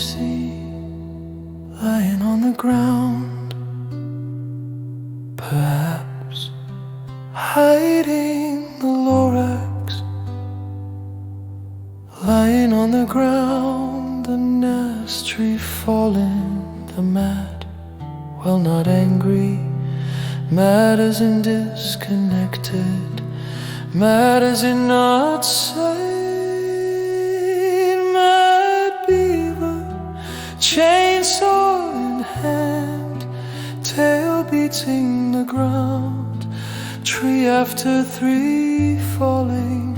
see lying on the ground, perhaps hiding the lorax. Lying on the ground, the nest tree falling, the mad, well, not angry, mad as in disconnected, mad as in not sane. Mad beaver, chainsaw in hand, tail beating the ground, tree after three falling.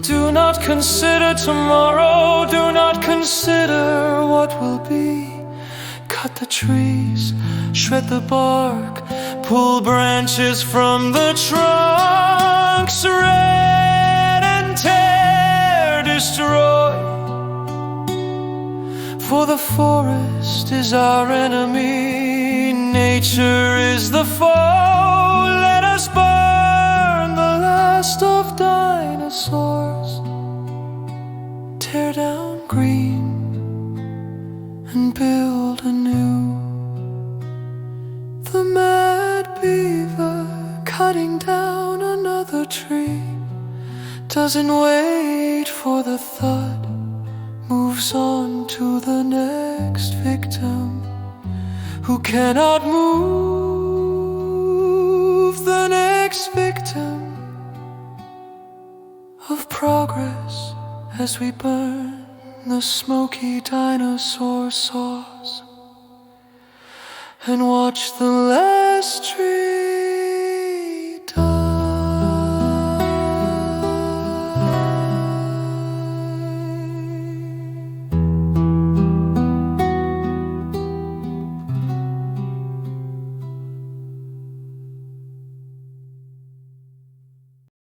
Do not consider tomorrow, do not consider what will be. Cut the trees, shred the bark, pull branches from the trunks, rend and tear, destroy. For the forest is our enemy, nature is the foe. Let us burn the last of dinosaurs, tear down green and build anew. The mad beaver cutting down another tree doesn't wait for the thud, moves on to the next victim who cannot move. The next victim of progress as we burn the smoky dinosaur sauce and watch the last tree